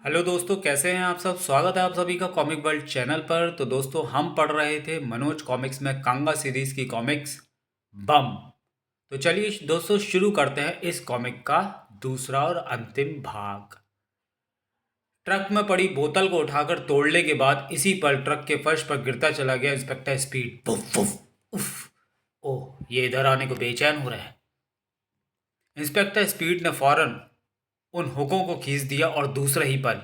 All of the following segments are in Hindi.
हेलो दोस्तों, कैसे हैं आप सब। स्वागत है आप सभी का कॉमिक वर्ल्ड चैनल पर। तो दोस्तों, हम पढ़ रहे थे मनोज कॉमिक्स में कांगा सीरीज की कॉमिक्स बम। तो चलिए दोस्तों, शुरू करते हैं इस कॉमिक का दूसरा और अंतिम भाग। ट्रक में पड़ी बोतल को उठाकर तोड़ने के बाद इसी पल ट्रक के फर्श पर गिरता चला गया इंस्पेक्टर स्पीड। पुफ पुफ उफ। ओह, ये इधर आने को बेचैन हो रहा है। इंस्पेक्टर स्पीड ने फौरन उन हुकों को खींच दिया और दूसरे ही पल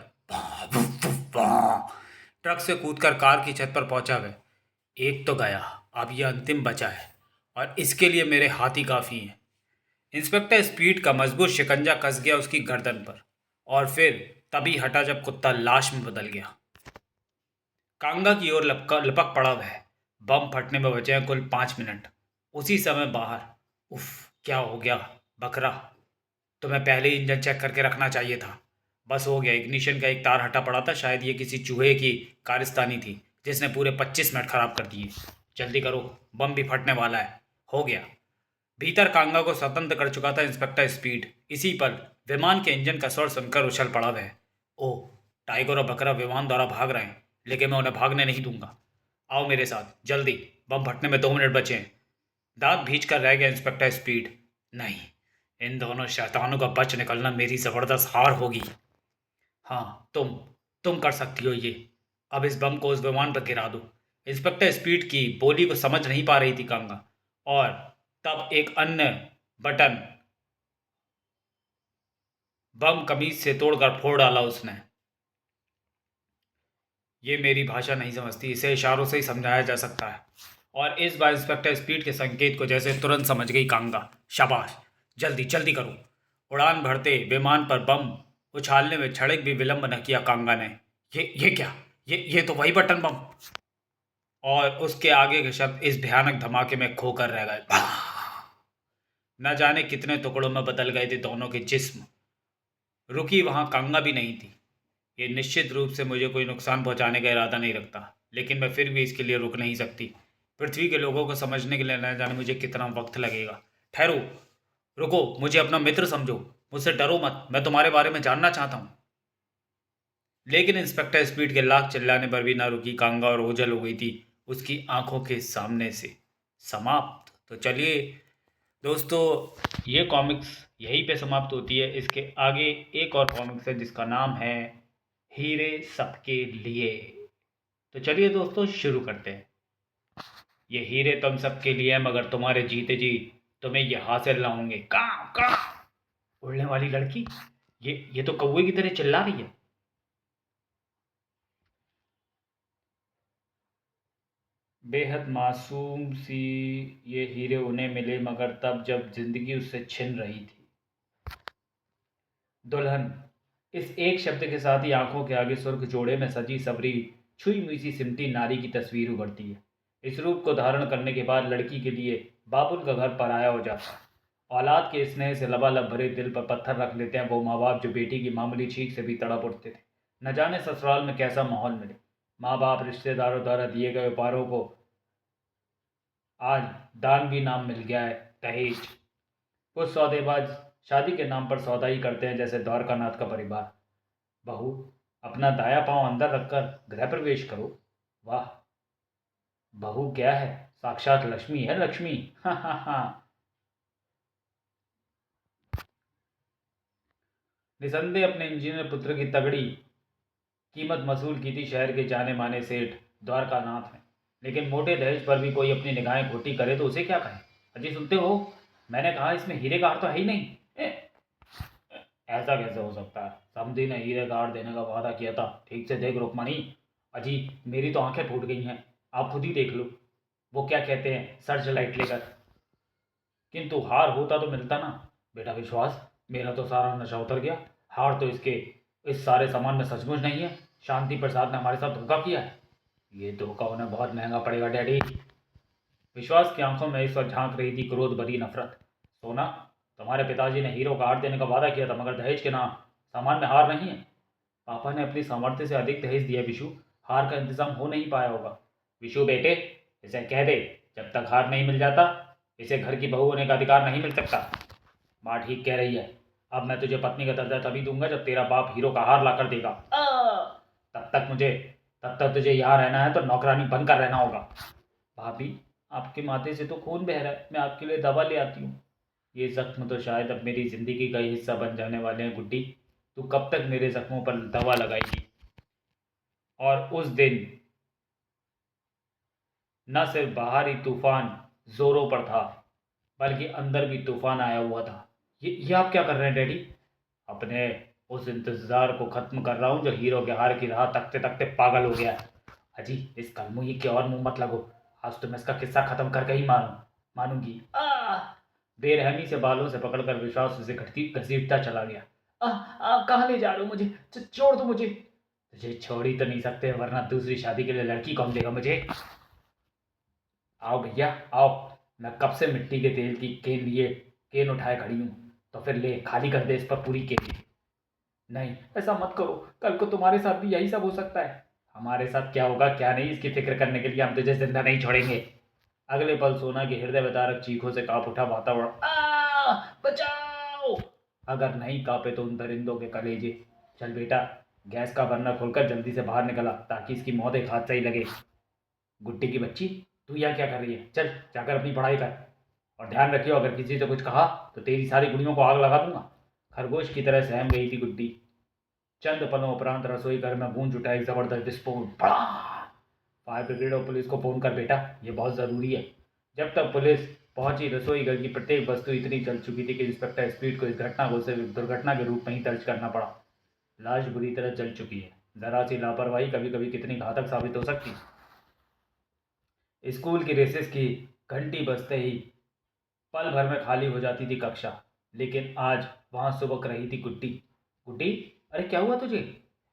ट्रक से कूदकर कार की छत पर पहुंचा गए। एक तो गया, अब यह अंतिम बचा है और इसके लिए मेरे हाथ ही काफी हैं। इंस्पेक्टर स्पीड का मजबूत शिकंजा कस गया उसकी गर्दन पर और फिर तभी हटा जब कुत्ता लाश में बदल गया। कांगा की ओर लपक पड़ा वह। बम फटने में बचे हैं कुल 5 मिनट। उसी समय बाहर। उफ, क्या हो गया बकरा। तुम्हें पहले ही इंजन चेक करके रखना चाहिए था। बस हो गया, इग्निशन का एक तार हटा पड़ा था। शायद ये किसी चूहे की कारस्तानी थी जिसने पूरे 25 मिनट खराब कर दिए। जल्दी करो, बम भी फटने वाला है। हो गया। भीतर कांगा को स्वतंत्र कर चुका था इंस्पेक्टर स्पीड। इसी पल विमान के इंजन का स्वर सुनकर उछल पड़ा वह। ओह, टाइगर और बकरा विमान द्वारा भाग रहे हैं, लेकिन मैं उन्हें भागने नहीं दूंगा। आओ मेरे साथ जल्दी, बम फटने में 2 मिनट बचे हैं। दांत भींच कर रह गया इंस्पेक्टर स्पीड। नहीं, इन दोनों शैतानों का बच निकलना मेरी जबरदस्त हार होगी। हाँ, तुम कर सकती हो ये। अब इस बम को उस विमान पर गिरा दो। इंस्पेक्टर स्पीड की बोली को समझ नहीं पा रही थी कांगा। और तब एक अन्य बटन बम कमीज से तोड़कर फोड़ डाला उसने। ये मेरी भाषा नहीं समझती, इसे इशारों से ही समझाया जा सकता है। और इस बार इंस्पेक्टर स्पीड के संकेत को जैसे तुरंत समझ गई कांगा। शाबाश, जल्दी जल्दी करो। उड़ान भरते विमान पर बम उछालने में क्षणिक भी विलंब न किया कांगा ने। ये क्या, ये तो वही बटन बम। और उसके आगे के शब्द इस भयानक धमाके में खोकर रह गए। न जाने कितने टुकड़ों में बदल गए थे दोनों के जिस्म। रुकी वहां कांगा भी नहीं थी। ये निश्चित रूप से मुझे कोई नुकसान पहुंचाने का इरादा नहीं रखता, लेकिन मैं फिर भी इसके लिए रुक नहीं सकती। पृथ्वी के लोगों को समझने के लिए न जाने मुझे कितना वक्त लगेगा। ठहरो, रुको, मुझे अपना मित्र समझो। मुझसे डरो मत, मैं तुम्हारे बारे में जानना चाहता हूँ। लेकिन इंस्पेक्टर स्पीड के लाख चिल्लाने पर भी ना रुकी कांगा और ओझल हो गई थी उसकी आंखों के सामने से। समाप्त। तो चलिए दोस्तों, ये कॉमिक्स यहीं पे समाप्त होती है। इसके आगे एक और कॉमिक्स है जिसका नाम है हीरे सबके लिए। तो चलिए दोस्तों, शुरू करते हैं। ये हीरे तुम सबके लिए हैं, मगर तुम्हारे जीते जी तुम्हें ये हासिल ना होंगे। काव काव। उड़ने वाली लड़की, ये तो कौवे की तरह चिल्ला रही है। बेहद मासूम सी ये हीरे उन्हें मिले, मगर तब जब जिंदगी उससे छिन रही थी। दुल्हन, इस एक शब्द के साथ ही आंखों के आगे सुर्ख जोड़े में सजी सबरी छुई मुई सी सिमटी नारी की तस्वीर उभरती है। इस रूप को धारण करने के बाद लड़की के लिए बाबुल का घर पराया हो जाता है। औलाद के स्नेह से लबालब भरे दिल पर पत्थर रख लेते हैं वो माँ बाप जो बेटी की मामूली छींक से भी तड़प उठते थे। न जाने ससुराल में कैसा माहौल मिले। माँ बाप रिश्तेदारों द्वारा दिए गए उपहारों को आज दान भी नाम मिल गया है, दहेज। कुछ सौदेबाज शादी के नाम पर सौदा ही करते हैं, जैसे द्वारकानाथ का परिवार। बहू, अपना दाया पांव अंदर रखकर गृह प्रवेश करो। वाह, बहू क्या है, साक्षात लक्ष्मी है, लक्ष्मी। हा हा हा। निसंदेह अपने इंजीनियर पुत्र की तगड़ी कीमत वसूल की थी शहर के जाने माने सेठ द्वारकानाथ ने। लेकिन मोटे दहेज पर भी कोई अपनी निगाहें खोटी करे तो उसे क्या कहे। अजी सुनते हो, मैंने कहा इसमें हीरे का हार तो है ही नहीं। ऐसा कैसे हो सकता है, समधी ने हीरे का हार देने का वादा किया था। ठीक से देख रुक्मणी। अजी, मेरी तो आंखें फूट गई हैं, आप खुद ही देख लो। वो क्या कहते हैं, सर्च लाइट लेकर। किंतु हार होता तो मिलता ना। बेटा विश्वास, मेरा तो सारा नशा उतर गया। हार तो इसके इस सारे सामान में सचमुच नहीं है। शांति प्रसाद ने हमारे साथ धोखा किया है। ये धोखा उन्हें बहुत महंगा पड़ेगा डैडी। विश्वास की आंखों में इस वक्त झांक रही थी क्रोध भरी नफरत। सोना, तुम्हारे पिताजी ने हीरो का हार देने का वादा किया था, मगर दहेज के नाम सामान में हार नहीं है। पापा ने अपनी सामर्थ्य से अधिक दहेज दिया विशु। हार का इंतजाम हो नहीं पाया होगा। विशु बेटे, इसे कह दे, जब तक हार नहीं मिल जाता इसे घर की बहू होने का अधिकार नहीं मिल सकता। माँ ठीक कह रही है। अब मैं तुझे पत्नी का दर्जा तभी दूंगा जब तेरा बाप हीरो का हार ला कर देगा। तब तक मुझे तब तक तुझे यहाँ रहना है तो नौकरानी बनकर रहना होगा। भाभी, आपके माथे से तो खून बह रहा है, मैं आपके लिए दवा ले आती हूँ। ये जख्म तो शायद अब मेरी जिंदगी का ही हिस्सा बन जाने वाले हैं गुड्डी। तू कब तक मेरे जख्मों पर दवा लगाएगी? और उस दिन न सिर्फ बाहरी तूफान जोरों पर था, बल्कि अंदर भी तूफान आया हुआ था। ये आप क्या कर रहे हैं डैडी? अपने उस इंतजार को खत्म कर रहा हूँ जो हीरो के हार की राह तकते तकते पागल हो गया है। अजी, इस कलमुही के और मुंह मत लगो। आज तो मैं इसका किस्सा खत्म करके ही मानूंगी। बेरहमी से बालों से पकड़कर विश्वास उसे घसीटता चला गया। कहाँ ले जा रहे हो मुझे? छोड़ दो मुझे। तुझे छोड़ ही तो नहीं सकते, वरना दूसरी शादी के लिए लड़की कौन देगा मुझे? आओ भैया आओ। मैं कब से मिट्टी के तेल की केन उठाए खड़ी हूँ। तो फिर ले, खाली कर दे इस पर पूरी केन। नहीं, ऐसा मत करो। कल को तुम्हारे साथ भी यही सब हो सकता है। हमारे साथ क्या होगा क्या नहीं, इसकी फिक्र करने के लिए हम तुझे जिंदा नहीं छोड़ेंगे। अगले पल सोना की हृदय विदारक चीखों से कांप उठा वातावरण। बचाओ! अगर नहीं कांपे तो उन दरिंदों के कलेजे। चल बेटा, गैस का बर्नर खोलकर जल्दी से बाहर निकला ताकि इसकी मौत एक हाथ से ही लगे। गुड्डी की बच्ची, तू यहाँ क्या कर रही है? चल जाकर अपनी पढ़ाई कर। और ध्यान रखियो, अगर किसी से कुछ कहा तो तेरी सारी गुड़ियों को आग लगा दूंगा। खरगोश की तरह सहम गई थी गुड्डी। चंद पलों उपरांत रसोई घर में गूंज उठा एक जबरदस्त विस्फोट। फायर ब्रिगेड और पुलिस को फोन कर बेटा, ये बहुत ज़रूरी है। जब तक पुलिस पहुंची, रसोई घर की प्रत्येक वस्तु इतनी जल चुकी थी कि इंस्पेक्टर स्पीड को इस घटना को सिर्फ दुर्घटना के रूप में ही दर्ज करना पड़ा। लाश बुरी तरह जल चुकी है। जरा सी लापरवाही कभी कभी कितनी घातक साबित हो सकती। स्कूल की रेसेस की घंटी बजते ही पल भर में खाली हो जाती थी कक्षा। लेकिन आज वहां सुबक रही थी गुड्डी। गुड्डी, अरे क्या हुआ तुझे?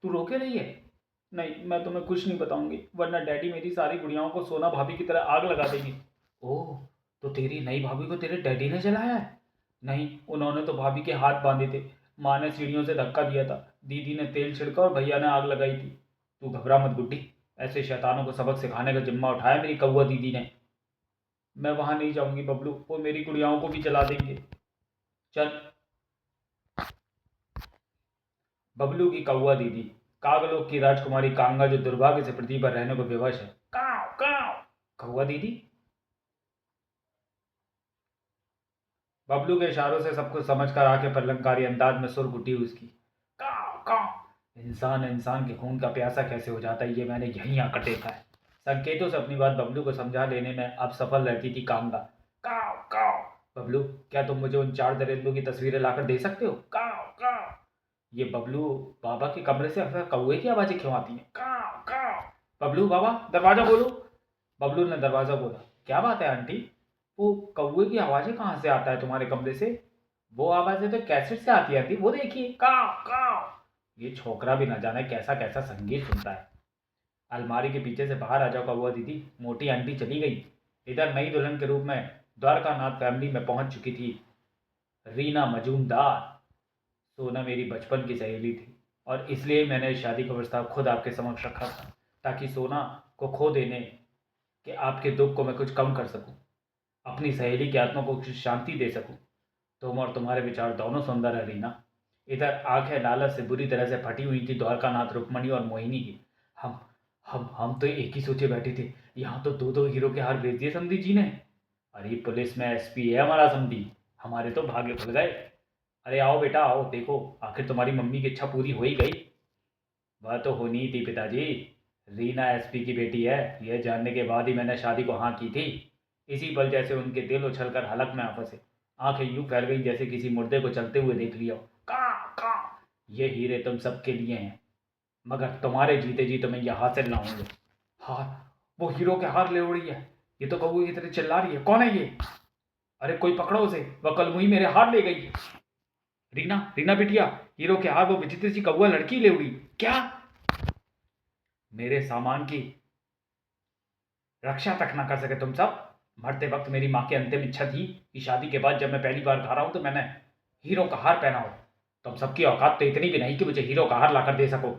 तू रो क्यों रही है? नहीं, मैं तुम्हें कुछ नहीं बताऊंगी, वरना डैडी मेरी सारी गुड़ियाओं को सोना भाभी की तरह आग लगा देंगे। ओह, तो तेरी नई भाभी को तेरे डैडी ने जलाया है? नहीं, उन्होंने तो भाभी के हाथ बांधे थे। माँ ने सीढ़ियों से धक्का दिया था, दीदी ने तेल छिड़का और भैया ने आग लगाई थी। तू घबरा मत गुड्डी, ऐसे शैतानों को सबक सिखाने का जिम्मा उठाया मेरी कौआ दीदी ने। मैं वहां नहीं जाऊंगी बबलू, वो मेरी गुड़ियाओं को भी जला देंगे। चल। बबलू की कौआ दीदी, कागलोक की राजकुमारी कांगा जो दुर्भाग्य से पृथ्वी पर रहने को विवश है। काव काव। कौआ दीदी। बबलू के इशारों से सब कुछ समझकर आंखें पर अलंकारी अंदाज में सुर उठी उसकी। काव काव। इंसान इंसान के खून का प्यासा कैसे हो जाता है, ये मैंने यहीं आकर देखा है। संकेतों से अपनी बात बबलू को समझा लेने में अब सफल रहती थी कांगा। काव काव। बबलू, क्या तुम मुझे उन 4 दरिंदों की तस्वीरें लाकर दे सकते हो? काव काव। ये बबलू, बाबा के कमरे से अक्सर कौए की आवाजें क्यों आती हैं? काव काव। बबलू बाबा, दरवाजा खोलो। बबलू ने दरवाजा खोला। क्या बात है आंटी? वो कौए की आवाजें कहाँ से आता है तुम्हारे कमरे से? वो आवाजें तो कैसेट से आती आती, वो देखिए। काव काव। ये छोकरा भी न जाने कैसा कैसा संगीत सुनता है। अलमारी के पीछे से बाहर आ जाओ कौआ दीदी, मोटी आंटी चली गई। इधर नई दुल्हन के रूप में द्वारका नाथ फैमिली में पहुंच चुकी थी रीना मजूमदार। सोना मेरी बचपन की सहेली थी और इसलिए मैंने इस शादी का प्रस्ताव खुद आपके समक्ष रखा था, ताकि सोना को खो देने के आपके दुख को मैं कुछ कम कर सकूं, अपनी सहेली की आत्मा को कुछ शांति दे सकूं। तुम और तुम्हारे विचार दोनों सुंदर है रीना। इधर आंखें लालच से बुरी तरह से फटी हुई थी द्वारकानाथ, रुक्मणी और मोहिनी की। हम हम तो एक ही सोचे बैठे थे, यहाँ तो दो दो हीरो के हार भेज दिए समधी जी ने। अरे पुलिस में एसपी है हमारा समधी, हमारे तो भाग्य खुल गए। अरे आओ बेटा आओ, देखो आखिर तुम्हारी मम्मी की इच्छा पूरी हो ही गई। वह तो होनी ही थी पिताजी, रीना एसपी की बेटी है, यह जानने के बाद ही मैंने शादी को हाँ की थी। इसी पल जैसे उनके दिल उछलकर हलक में आ फंसे, आंखें यूं फैल गई जैसे किसी मुर्दे को चलते हुए देख लिया हो। का का। ये हीरे तुम सबके लिए हैं, मगर तुम्हारे जीते जी तुम्हें यह हासिल ना होंगे। हार? वो हीरो के हार ले उड़ी है। ये तो कौवे की तरह चिल्ला रही है, कौन है ये? अरे कोई पकड़ो उसे, वह कल मुही मेरे हार ले गई। रीना, रीना बिटिया, हीरो के हार वो विचित्र सी कौवा लड़की ले उड़ी। क्या? मेरे सामान की रक्षा तक ना कर सके तुम सब? मरते वक्त मेरी माँ की अंतिम इच्छा थी कि शादी के बाद जब मैं पहली बार घर आऊं तो मैंने हीरो का हार पहना हो। तुम सबकी औकात तो इतनी भी नहीं कि मुझे हीरो का हार लाकर दे सको।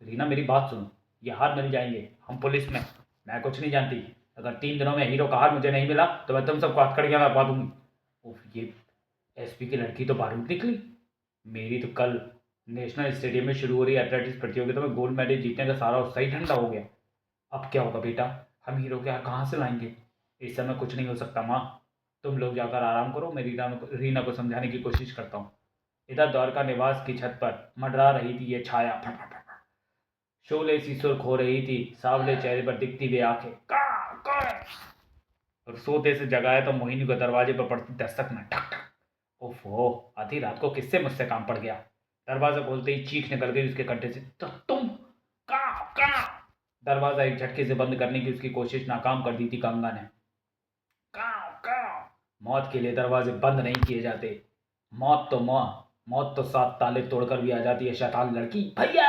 रीना मेरी बात सुनो, ये हार मिल जाएंगे, हम पुलिस में। मैं कुछ नहीं जानती, अगर 3 दिनों में हीरो का हार मुझे नहीं मिला तो मैं तुम सबको हथकड़ियाँ लगवा दूंगी। उफ, ये एसपी की लड़की तो बारूद निकली। मेरी तो कल नेशनल स्टेडियम में शुरू हो रही एथलेटिक्स प्रतियोगिता में गोल्ड मेडल जीतने का सारा उत्साह ही ठंडा हो गया। अब क्या होगा बेटा? हम हीरो क्या कहाँ से लाएंगे? इस समय कुछ नहीं हो सकता माँ। तुम लोग जाकर आराम करो, मैं रीना को समझाने की कोशिश करता हूँ। इधर द्वारका निवास की छत पर मंडरा रही थी ये छाया। फट फट फट फट। शोले सी सुर्ख हो रही थी, सावले चेहरे पर दिखती हुई आंखें। का का और सोते से जगाया तो मोहिनी को दरवाजे पर पड़ती दस्तक में ठक ठक। ओफो, आधी रात को किससे मुझसे काम पड़ गया? दरवाजा खोलते ही चीख निकल गई उसके कंठे से। तो तुम का का दरवाजा एक झटके से बंद करने की उसकी कोशिश नाकाम कर दी थी गंगा ने। काव काव मौत के लिए दरवाजे बंद नहीं किए जाते। मौत तो सात ताले तोड़कर भी आ जाती है शैतान लड़की। भैया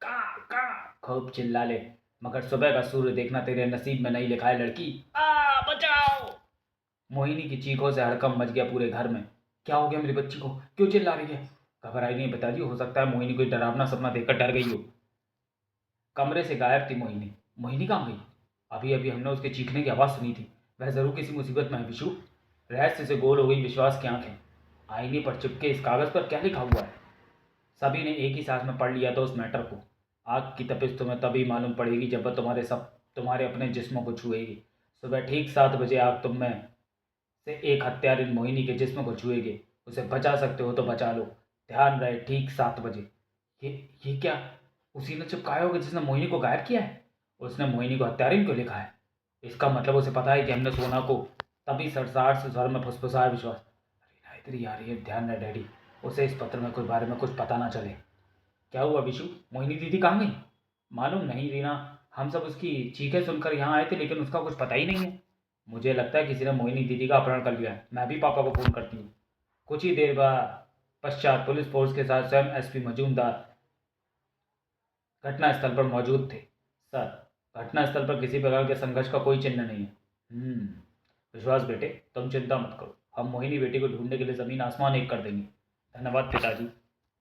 काव काव खूब चिल्ला ले, मगर सुबह का सूर्य देखना तेरे नसीब में नहीं लिखा है लड़की। बचाओ! मोहिनी की चीखों से हड़कंप मच गया पूरे घर में। क्या हो गया मेरी बच्ची को? क्यों चिल्ला रही है? घबराई नहीं पिताजी, हो सकता है मोहिनी कोई डरावना सपना देखकर डर गई हो। कमरे से गायब थी मोहिनी। मोहिनी कहाँ गई? अभी अभी हमने उसके चीखने की आवाज़ सुनी थी। वह जरूर किसी मुसीबत में है विशु। रहस्य से गोल हो गई विश्वास की आंखें। आईने पर चिपके इस कागज पर क्या लिखा हुआ है? सभी ने एक ही सांस में पढ़ लिया था उस मैटर को। आग की तपिश तुम्हें तभी मालूम पड़ेगी जब वह तुम्हारे अपने जिस्मों को छुएगी। सुबह ठीक 7 बजे आग तुम में से एक हत्यारिन मोहिनी के जिस्म को छुएगी। उसे बचा सकते हो तो बचा लो। ध्यान रहे, ठीक 7 बजे। ये क्या? उसी ने चिपकाया होगा जिसने मोहिनी को गायब किया है। उसने मोहिनी को हत्यारिन क्यों लिखा है? इसका मतलब उसे पता है कि हमने सोना को। तभी सरसार से स्वर में फुसफुसाया विश्वास। रीना इधर ही आ रही है, ध्यान रहे डैडी। उसे इस पत्र में कुछ बारे में कुछ पता ना चले। क्या हुआ विशु? मोहिनी दीदी कहाँ गई? मालूम नहीं रीना। हम सब उसकी चीखें सुनकर यहाँ आए थे, लेकिन उसका कुछ पता ही नहीं है। मुझे लगता है किसी ने मोहिनी दीदी का अपहरण कर लिया है। मैं भी पापा को फ़ोन करती हूँ। कुछ ही देर बाद पश्चात पुलिस फोर्स के साथ स्वयं एसपी मजूमदार घटनास्थल पर मौजूद थे। सर, घटनास्थल पर किसी प्रकार के संघर्ष का कोई चिन्ह नहीं है। हम्म विश्वास बेटे, तुम चिंता मत करो। हम मोहिनी बेटी को ढूंढने के लिए ज़मीन आसमान एक कर देंगे। धन्यवाद पिताजी।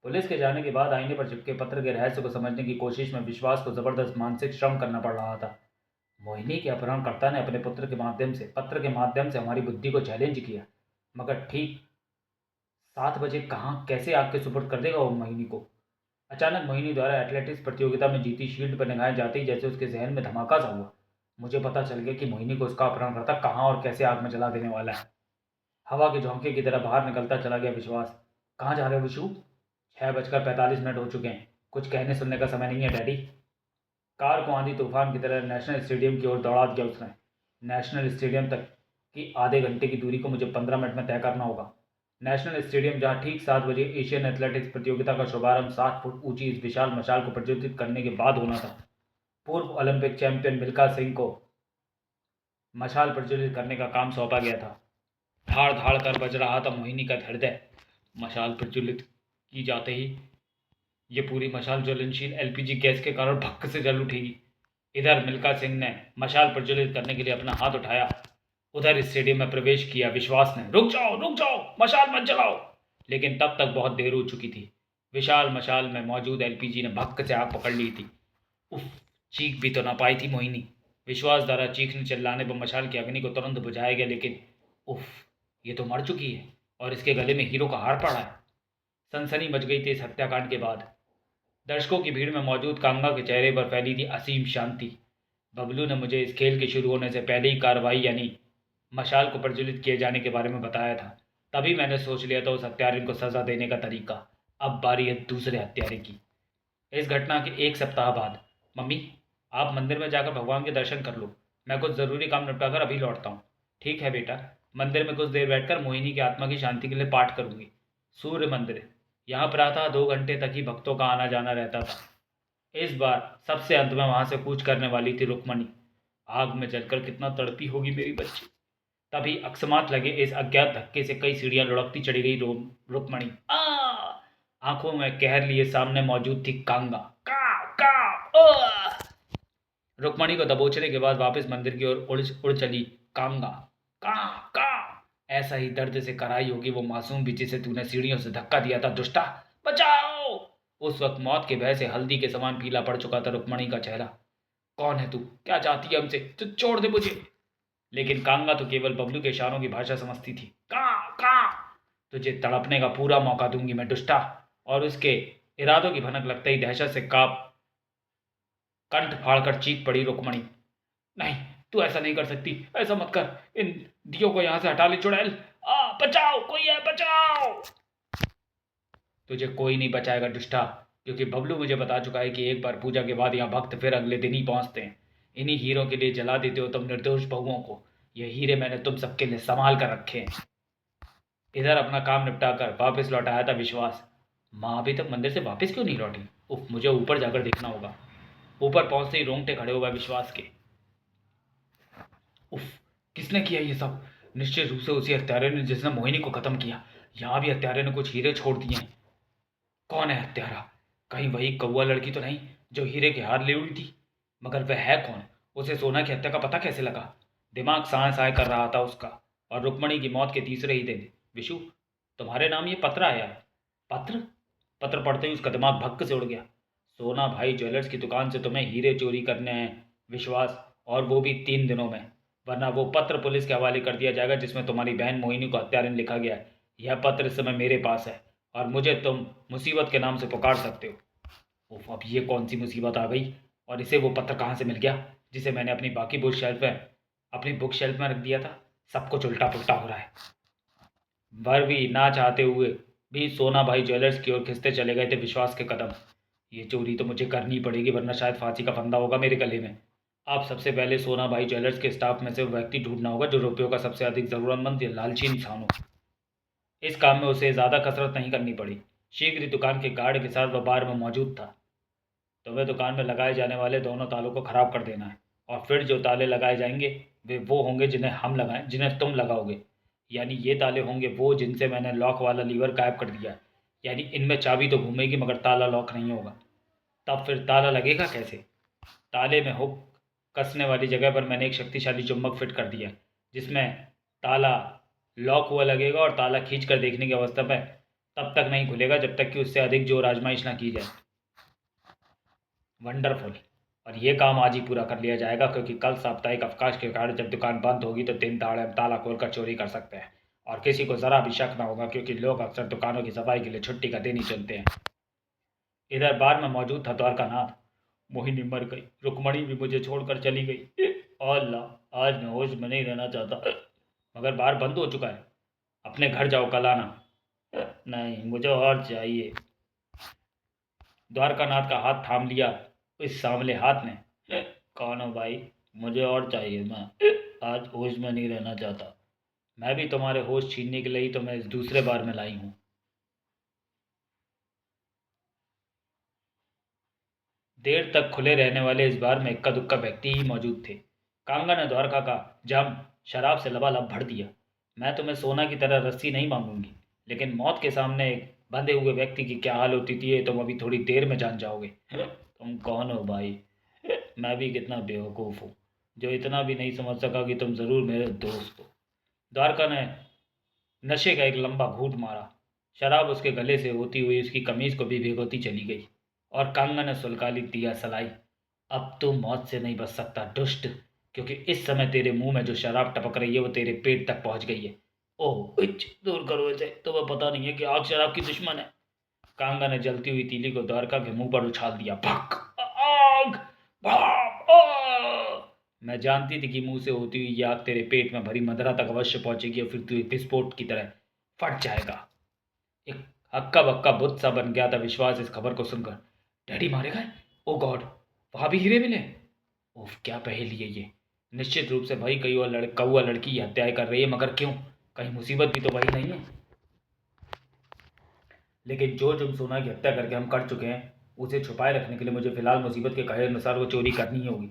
पुलिस के जाने के बाद आईने पर चिपके पत्र के रहस्य को समझने की कोशिश में विश्वास को जबरदस्त मानसिक श्रम करना पड़ रहा था। मोहिनी के अपहरणकर्ता ने अपने पत्र के माध्यम से हमारी बुद्धि को चैलेंज किया, मगर ठीक 7 बजे कहाँ कैसे आग के सुपुर्द कर देगा वो मोहिनी को? अचानक मोहिनी द्वारा एथलेटिक्स प्रतियोगिता में जीती शील्ड पर निगाहें जाते ही जैसे उसके जहन में धमाका सा हुआ। मुझे पता चल गया कि मोहिनी को उसका अपहरणकर्ता कहाँ और कैसे आग में जला देने वाला है। हवा के झोंके की तरह बाहर निकलता चला गया विश्वास। कहाँ जा रहे हो विशु? 6:45 हो चुके हैं। कुछ कहने सुनने का समय नहीं है डैडी। कार को आंधी तूफान की तरह नेशनल स्टेडियम की ओर दौड़ा दिया उसने। नेशनल स्टेडियम तक की आधे घंटे की दूरी को मुझे 15 मिनट में तय करना होगा। नेशनल स्टेडियम, जहां ठीक 7 बजे एशियन एथलेटिक्स प्रतियोगिता का शुभारंभ 7 फुट ऊंची इस विशाल मशाल को प्रज्वलित करने के बाद होना था। पूर्व ओलंपिक चैंपियन मिल्खा सिंह को मशाल प्रज्वलित करने का काम सौंपा गया था। धाड़ धाड़ कर बज रहा था मोहिनी का हृदय। मशाल प्रज्वलित की जाते ही ये पूरी मशाल ज्वलनशील एलपीजी गैस के कारण भक्क से जल उठेगी। इधर मिल्खा सिंह ने मशाल प्रज्वलित करने के लिए अपना हाथ उठाया। उधर स्टेडियम में प्रवेश किया विश्वास ने। रुक जाओ, मशाल मत जलाओ! लेकिन तब तक बहुत देर हो चुकी थी। विशाल मशाल में मौजूद एलपीजी ने भक्क से आग पकड़ ली थी। उफ! चीख भी तो ना पाई थी मोहिनी। विश्वास द्वारा चीखने चिल्लाने पर मशाल की अग्नि को तुरंत बुझाया गया, लेकिन उफ! ये तो मर चुकी है और इसके गले में हीरो का हार पड़ा है। सनसनी मच गई थी इस हत्याकांड के बाद। दर्शकों की भीड़ में मौजूद कांगा के चेहरे पर फैली थी असीम शांति। बबलू ने मुझे इस खेल के शुरू होने से पहले ही कार्रवाई यानी मशाल को प्रज्वलित किए जाने के बारे में बताया था। तभी मैंने सोच लिया था उस हत्यारे को सजा देने का तरीका। अब बारी है दूसरे हत्यारे की। इस घटना के 1 सप्ताह बाद। मम्मी, आप मंदिर में जाकर भगवान के दर्शन कर लो। मैं कुछ ज़रूरी काम निपटा कर अभी लौटता हूँ। ठीक है बेटा। मंदिर में कुछ देर बैठकर मोहिनी की आत्मा की शांति के लिए पाठ करूंगी। सूर्य मंदिर, यहाँ प्रातः 2 घंटे तक ही भक्तों का आना जाना रहता था। इस बार सबसे अंत में वहां से कूच करने वाली थी रुक्मणी। आग में जलकर कितना तड़पी होगी मेरी बच्ची। तभी अकस्मात लगे इस अज्ञात धक्के से कई सीढ़ियां लुढ़कती चढ़ी गई रुक्मणी। आंखों में कहर लिए सामने मौजूद थी कांगा। काव काव रुक्मणी को दबोचने के बाद वापस मंदिर की ओर उड़ चली कांगा। काव काव ऐसा ही दर्द से कराई होगी वो मासूम भी जिसे तूने सीढ़ियों से धक्का दिया था दुष्टा। बचाओ! उस वक्त मौत के भय से हल्दी के समान पीला पड़ चुका था रुक्मणी का चेहरा। कौन है तू? क्या चाहती है हमसे? छोड़ दे मुझे! लेकिन कांगा तो केवल बबलू के इशारों की भाषा समझती थी। का तुझे तड़पने का पूरा मौका दूंगी मैं दुष्टा। और उसके इरादों की भनक लगते ही दहशत से कांप कंठ फाड़कर चीख पड़ी रुक्मणी। नहीं, तू ऐसा नहीं कर सकती, ऐसा मत कर। इन दियों को यहां से हटा ले चुड़ैल। बचाओ, कोई है, बचाओ। तुझे कोई नहीं बचाएगा दुष्टा, क्योंकि बबलू मुझे बता चुका है कि एक बार पूजा के बाद यहाँ भक्त फिर अगले दिन ही पहुंचते हैं। इन्हीं हीरों के लिए जला देते हो तुम निर्दोष बहुओं को। ये हीरे मैंने तुम सबके लिए संभाल कर रखे हैं। इधर अपना काम निपटा कर वापस लौट आया था विश्वास। माँ अभी तक मंदिर से वापस क्यों नहीं लौटी? उफ, मुझे ऊपर जाकर देखना होगा। ऊपर पहुंचते ही रोंगटे खड़े हो गए विश्वास के। उफ, किसने किया ये सब? निश्चित रूप से उसी हत्यारे ने जिसने मोहिनी को खत्म किया। यहाँ भी हत्यारे ने कुछ हीरे छोड़ दिए हैं। कौन है हत्यारा? कहीं वही कौआ लड़की तो नहीं जो हीरे के हार ले उड़ी थी? मगर वह है कौन? उसे सोना की हत्या का पता कैसे लगा? दिमाग साए साए कर रहा था उसका। और रुक्मणी की मौत के तीसरे ही दिन, विशु, तुम्हारे नाम ये पत्र आया है। पत्र? पत्र पढ़ते ही उसका दिमाग भक्क से उड़ गया। सोना भाई ज्वेलर्स की दुकान से तुम्हें हीरे चोरी करने हैं विश्वास, और वो भी 3 दिनों में। वरना वो पत्र पुलिस के हवाले कर दिया जाएगा जिसमें तुम्हारी बहन मोहिनी को हत्यारे लिखा गया है। यह पत्र इस समय मेरे पास है और मुझे तुम मुसीबत के नाम से पुकार सकते हो। उफ, अब ये कौन सी मुसीबत आ गई? और इसे वो पत्र कहाँ से मिल गया जिसे मैंने अपनी बुक शेल्फ में रख दिया था? सब कुछ उल्टा पुल्टा हो रहा है। वर भी ना चाहते हुए भी सोना भाई ज्वेलर्स की ओर खिंचते चले गए थे विश्वास के कदम। ये चोरी तो मुझे करनी पड़ेगी, वरना शायद फांसी का फंदा होगा मेरे गले में। अब सबसे पहले सोना भाई ज्वेलर्स के स्टाफ में से वो व्यक्ति ढूंढना होगा जो रुपयों का सबसे अधिक जरूरतमंद या लालची इंसान हो। इस काम में उसे ज़्यादा कसरत नहीं करनी पड़ी। शीघ्र ही दुकान के गार्ड के साथ वह बार में मौजूद था। तुम्हें दुकान में लगाए जाने वाले दोनों तालों को खराब कर देना है, और फिर जो ताले लगाए जाएंगे वे वो होंगे जिन्हें तुम लगाओगे। यानी ये ताले होंगे वो जिनसे मैंने लॉक वाला लीवर गायब कर दिया है। यानी इनमें चाबी तो घूमेगी मगर ताला लॉक नहीं होगा। तब फिर ताला लगेगा कैसे? ताले में हुक कसने वाली जगह पर मैंने एक शक्तिशाली चुंबक फिट कर दिया, जिसमें ताला लॉक हुआ लगेगा और ताला खींच कर देखने की अवस्था में तब तक नहीं खुलेगा जब तक कि उससे अधिक जोर आजमाइश ना की जाए। वंडरफुल। और ये काम आज ही पूरा कर लिया जाएगा, क्योंकि कल साप्ताहिक अवकाश के कारण जब दुकान बंद होगी तो दिन दहाड़े हम ताला खोलकर चोरी कर सकते हैं, और किसी को ज़रा भी शक ना होगा, क्योंकि लोग अक्सर दुकानों की सफाई के लिए छुट्टी का दिन ही चुनते हैं। इधर बार में मौजूद था द्वारकानाथ। मोहिनी मर गई, रुक्मणी भी मुझे छोड़कर चली गई। अल्लाह, आज मैं होश में नहीं रहना चाहता, मगर बार बंद हो चुका है। अपने घर जाओ, कल आना। नहीं, मुझे और चाहिए। द्वारकानाथ का हाथ थाम लिया इस सांवले हाथ ने। कौन हो भाई? मुझे और चाहिए, मैं आज होश में नहीं रहना चाहता। मैं भी तुम्हारे होश छीनने के लिए ही तो मैं इस दूसरे बार में लाई हूँ। देर तक खुले रहने वाले इस बार में इक्का दुक्का व्यक्ति ही मौजूद थे। कांगा ने द्वारका का जाम शराब से लबालब भर दिया। मैं तुम्हें सोना की तरह रस्सी नहीं मांगूंगी, लेकिन मौत के सामने एक बंधे हुए व्यक्ति की क्या हाल होती थी ये तुम अभी थोड़ी देर में जान जाओगे। तुम कौन हो भाई? मैं भी कितना बेवकूफ़ हूँ जो इतना भी नहीं समझ सका कि तुम ज़रूर मेरे दोस्त हो। द्वारका ने नशे का एक लंबा घूंट मारा। शराब उसके गले से होती हुई उसकी कमीज को भी भिगोती चली गई, और कांगा ने सुलगाली दिया सलाई। अब तू मौत से नहीं बच सकता दुष्ट, क्योंकि इस समय तेरे मुंह में जो शराब टपक रही है वो तेरे पेट तक पहुंच गई है। ओह इच, दूर करो इसे, तुम्हें पता नहीं है कि आग शराब की दुश्मन है। कांगा ने जलती हुई तीली को द्वारका के मुंह पर उछाल दिया। भक! आग! भाप! मैं जानती थी कि मुंह से होती हुई ये आग तेरे पेट में भरी मदरा तक अवश्य पहुंचेगी और फिर तू एक विस्फोट की तरह फट जाएगा। एक हक्का बक्का बुत सा बन गया था विश्वास इस खबर को सुनकर। डैडी मारे गए? ओ गॉड, वहां भी हीरे मिले? ओफ, क्या पहेली है ये। निश्चित रूप से भाई कौआ लड़की हत्याएं कर रही है, मगर क्यों? कहीं मुसीबत भी तो वही नहीं है। लेकिन जो जुर्म सोना की हत्या करके हम कर चुके हैं उसे छुपाए रखने के लिए मुझे फिलहाल मुसीबत के कहे अनुसार वो चोरी करनी ही होगी।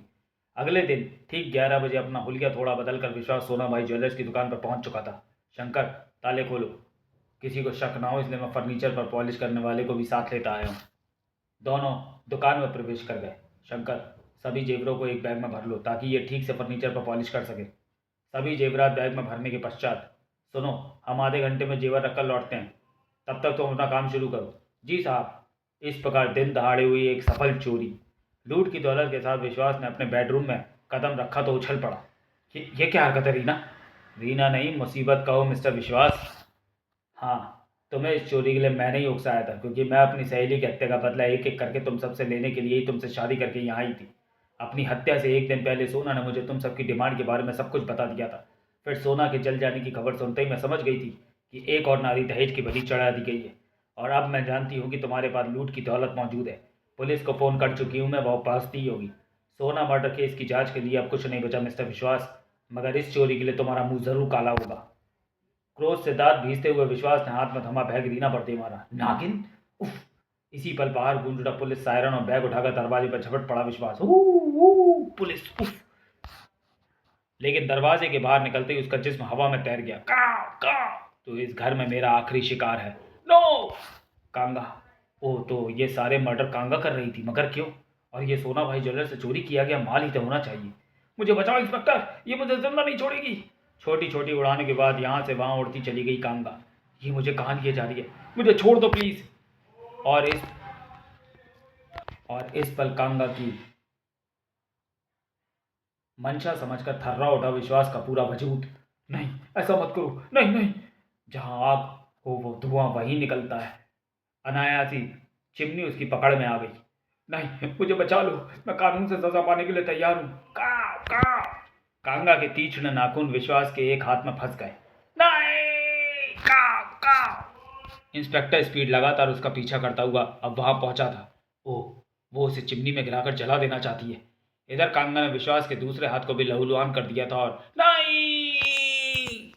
अगले दिन ठीक 11 बजे अपना हुलिया थोड़ा बदल कर विश्वास सोना भाई ज्वेलर्स की दुकान पर पहुंच चुका था। शंकर, ताले खोलो। किसी को शक ना हो इसलिए मैं फर्नीचर पर पॉलिश करने वाले को भी साथ लेता आया हूँ। दोनों दुकान में प्रवेश कर गए। शंकर, सभी जेवरों को एक बैग में भर लो ताकि ये ठीक से फर्नीचर पर पॉलिश कर सके। सभी जेवरात बैग में भरने के पश्चात, सुनो, हम आधे घंटे में जेवर रखकर लौटते हैं, तब तक तुम अपना काम शुरू करो। जी साहब। इस प्रकार दिन दहाड़े हुई एक सफल चोरी। लूट की दौलत के साथ विश्वास ने अपने बेडरूम में कदम रखा तो उछल पड़ा। ये क्या हरकत है रीना? रीना नहीं, मुसीबत कहो मिस्टर विश्वास। हाँ, तुम्हें इस चोरी के लिए मैंने ही उकसाया था, क्योंकि मैं अपनी सहेली की हत्या का बदला एक एक करके तुम सबसे लेने के लिए ही तुमसे शादी करके यहाँ आई थी। अपनी हत्या से एक दिन पहले सोना ने मुझे तुम सबकी डिमांड के बारे में सब कुछ बता दिया था। फिर सोना के जल जाने की खबर सुनते ही मैं समझ गई थी कि एक और नारी दहेज की बलि चढ़ा दी गई है। और अब मैं जानती हूँ कि तुम्हारे पास लूट की दौलत मौजूद है। पुलिस को फ़ोन कर चुकी हूँ मैं, वो पहुँचती ही होगी। सोना मर्डर केस की जांच के लिए अब कुछ नहीं बचा मिस्टर विश्वास, मगर इस चोरी के लिए तुम्हारा मुंह जरूर काला होगा। क्रोध से दांत भींचते हुए विश्वास ने हाथ में थमा बैग रीना पर दे मारा। नागिन! उफ! इसी पल बाहर गूंज उठा पुलिस सायरन और बैग उठाकर दरवाजे पर झपट पड़ा विश्वास। पुलिस! उफ! लेकिन दरवाजे के बाहर निकलते ही उसका जिस्म हवा में तैर गया। काव काव! तो इस घर में मेरा आखिरी शिकार है। नो! कांगा! ओह, तो ये सारे मर्डर कांगा कर रही थी, मगर क्यों? और ये सोना भाई ज्वेलर से चोरी किया गया माल ही तो होना चाहिए। मुझे बचाओ इंस्पेक्टर, ये मुझे जिंदा नहीं छोड़ेगी। छोटी छोटी उड़ाने के बाद यहाँ से वहाँ उड़ती चली गई कांगा। ये मुझे कहाँ लिए जा रही है? मुझे छोड़ दो प्लीज। और इस और इस पल कांगा की मंशा समझकर थर्रा उठा विश्वास का पूरा वजूद। नहीं, ऐसा मत करो, नहीं नहीं। जहाँ आग हो वो धुआं वहीं निकलता है। अनायास ही चिमनी उसकी पकड़ में आ गई। नहीं, मुझे बचा लो, मैं कानून से सजा पाने के लिए तैयार हूँ। काव काव! कांगा के तीक्ष्ण नाखून विश्वास के एक हाथ में फंस गए। नहीं! काव काव! इंस्पेक्टर स्पीड लगातार उसका पीछा करता हुआ अब वहां पहुंचा था। ओह, वो उसे चिमनी में गिराकर जला देना चाहती है। इधर कांगा ने विश्वास के दूसरे हाथ को भी लहूलुहान कर दिया था और नहीं!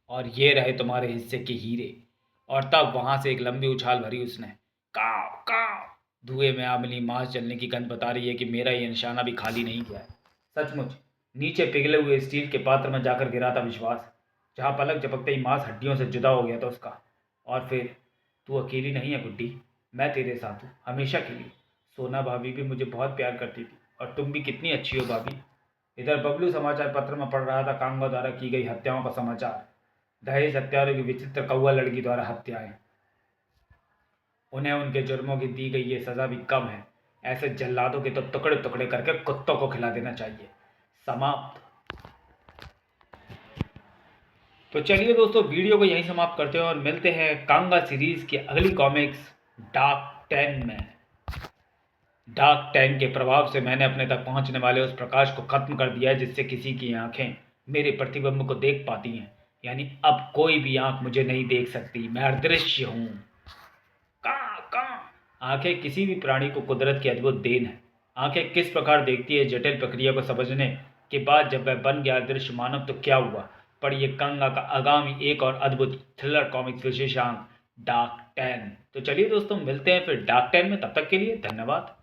और ये रहे तुम्हारे हिस्से के हीरे। और तब वहां से एक लंबी उछाल भरी उसने। काव काव! धुएं में आमली मांस जलने की गंध बता रही है कि मेरा ये निशाना भी खाली नहीं गया है। सचमुच नीचे पिघले हुए स्टील के पात्र में जाकर गिरा था विश्वास, जहां पलक झपकते ही मांस हड्डियों से जुदा हो गया था उसका। और फिर तू अकेली नहीं है गुड्डी, मैं तेरे साथ हूँ हमेशा के लिए। सोना भाभी भी मुझे बहुत प्यार करती थी, और तुम भी कितनी अच्छी हो भाभी। इधर बबलू समाचार पत्र में पढ़ रहा था कांगो द्वारा की गई हत्याओं का समाचार। दहेज हत्यारों की विचित्र कौआ लड़की द्वारा हत्याएं। उन्हें उनके जुर्मों की दी गई ये सजा भी कम है। ऐसे जल्लादों के तो टुकड़े टुकड़े करके कुत्तों को खिला देना चाहिए। समाप्त। तो चलिए दोस्तों, वीडियो को यहीं समाप्त करते हैं और मिलते हैं कांगा सीरीज की अगली कॉमिक्स डार्क 10 में। डार्क 10 के प्रभाव से मैंने अपने तक पहुंचने वाले उस प्रकाश को खत्म कर दिया है जिससे किसी की आंखें मेरे प्रतिबिंब को देख पाती हैं। यानी अब कोई भी आंख मुझे नहीं देख सकती, मैं अदृश्य हूँ। कहाँ कहाँ? आंखें किसी भी प्राणी को कुदरत की अद्भुत देन है। आंखें किस प्रकार देखती है, जटिल प्रक्रिया को समझने के बाद जब वह बन गया अदृश्य मानव तो क्या हुआ। पर यह कांगा का आगामी एक और अद्भुत थ्रिलर कॉमिक्स विशेषांक डार्क 10। तो चलिए दोस्तों, मिलते हैं फिर डार्क 10 में। तब तक के लिए धन्यवाद।